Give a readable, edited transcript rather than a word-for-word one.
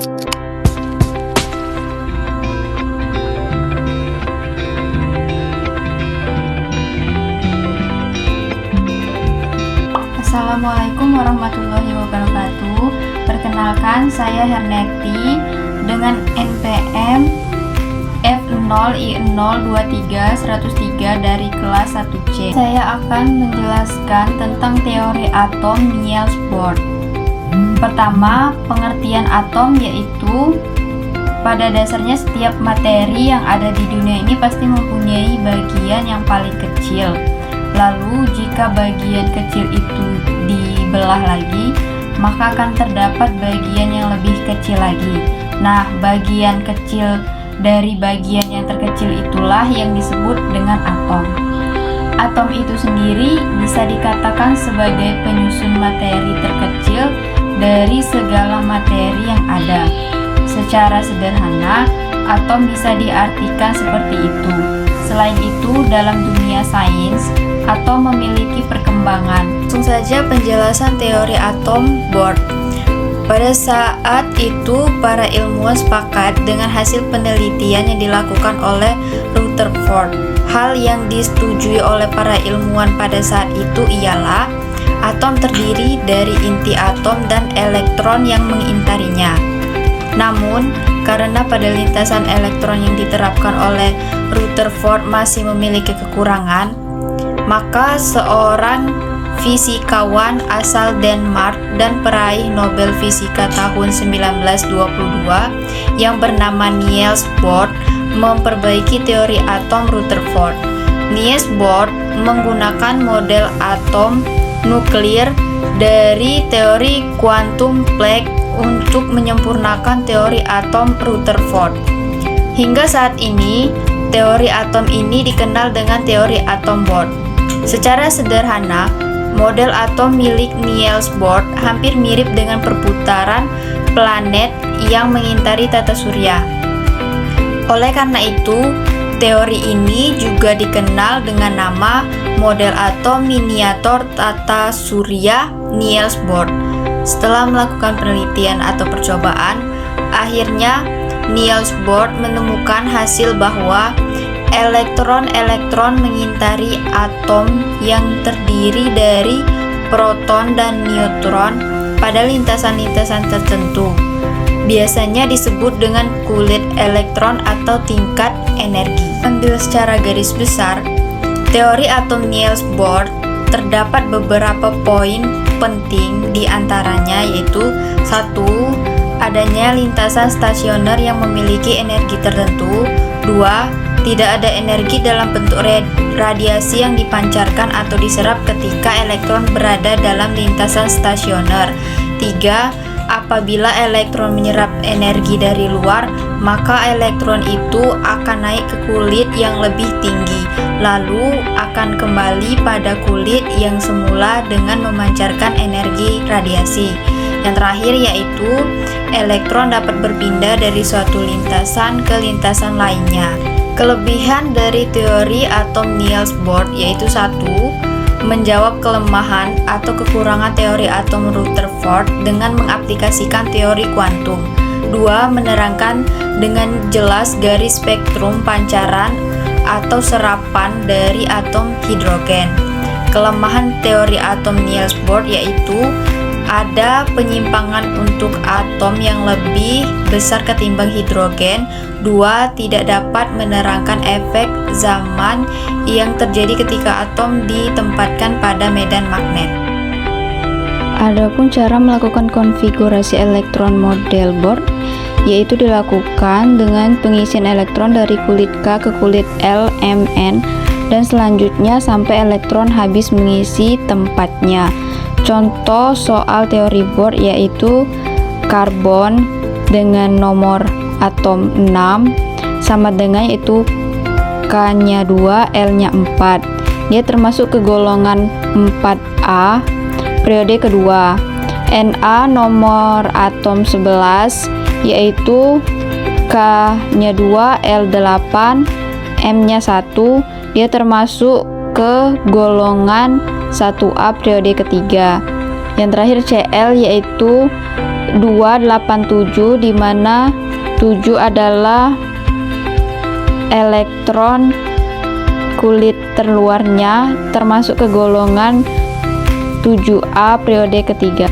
Assalamualaikum warahmatullahi wabarakatuh. Perkenalkan, saya Herneti dengan NPM F0I023-103 dari kelas 1C. Saya akan menjelaskan tentang teori atom Niels Bohr. Pertama, pengertian atom yaitu pada dasarnya setiap materi yang ada di dunia ini pasti mempunyai bagian yang paling kecil. Lalu jika bagian kecil itu dibelah lagi, maka akan terdapat bagian yang lebih kecil lagi. Nah, bagian kecil dari bagian yang terkecil itulah yang disebut dengan atom. Atom itu sendiri bisa dikatakan sebagai penyusun materi terkecil dari segala materi yang ada. Secara sederhana, atom bisa diartikan seperti itu. Selain itu, dalam dunia sains, atom memiliki perkembangan. Langsung saja penjelasan teori atom Bohr. Pada saat itu, para ilmuwan sepakat dengan hasil penelitian yang dilakukan oleh Rutherford. Hal yang disetujui oleh para ilmuwan pada saat itu ialah atom terdiri dari inti atom dan elektron yang mengintarinya. Namun, karena pada lintasan elektron yang diterapkan oleh Rutherford masih memiliki kekurangan, maka seorang fisikawan asal Denmark dan peraih Nobel Fisika tahun 1922 yang bernama Niels Bohr memperbaiki teori atom Rutherford. Niels Bohr menggunakan model atom nuklir dari teori kuantum Planck untuk menyempurnakan teori atom Rutherford. Hingga saat ini, teori atom ini dikenal dengan teori atom Bohr. Secara sederhana, model atom milik Niels Bohr hampir mirip dengan perputaran planet yang mengitari tata surya. Oleh karena itu, teori ini juga dikenal dengan nama model atom miniatur tata surya Niels Bohr. Setelah melakukan penelitian atau percobaan, akhirnya Niels Bohr menemukan hasil bahwa elektron-elektron mengitari atom yang terdiri dari proton dan neutron pada lintasan-lintasan tertentu. Biasanya disebut dengan kulit elektron atau tingkat energi. Ambil secara garis besar, teori atom Niels Bohr terdapat beberapa poin penting, di antaranya yaitu 1. Adanya lintasan stasioner yang memiliki energi tertentu. 2. Tidak ada energi dalam bentuk radiasi yang dipancarkan atau diserap ketika elektron berada dalam lintasan stasioner. 3. Apabila elektron menyerap energi dari luar, maka elektron itu akan naik ke kulit yang lebih tinggi, lalu akan kembali pada kulit yang semula dengan memancarkan energi radiasi. Yang terakhir yaitu elektron dapat berpindah dari suatu lintasan ke lintasan lainnya. Kelebihan dari teori atom Niels Bohr yaitu 1. Menjawab kelemahan atau kekurangan teori atom Rutherford dengan mengaplikasikan teori kuantum. 2. Menerangkan dengan jelas garis spektrum pancaran atau serapan dari atom hidrogen. Kelemahan teori atom Niels Bohr yaitu ada penyimpangan untuk atom yang lebih besar ketimbang hidrogen. 2. Tidak dapat menerangkan efek zaman yang terjadi ketika atom ditempatkan pada medan magnet. Adapun cara melakukan konfigurasi elektron model Bohr yaitu dilakukan dengan pengisian elektron dari kulit K ke kulit L, M, N dan selanjutnya sampai elektron habis mengisi tempatnya. Contoh soal teori Bohr yaitu karbon dengan nomor atom 6 sama dengan yaitu K-nya 2, L-nya 4. Dia termasuk ke golongan 4A periode kedua. Na nomor atom 11 yaitu K-nya 2, L8, M-nya 1. Dia termasuk ke golongan 1A periode ketiga. Yang terakhir Cl yaitu 287, di mana 7 adalah elektron kulit terluarnya, termasuk ke golongan 7A periode ketiga.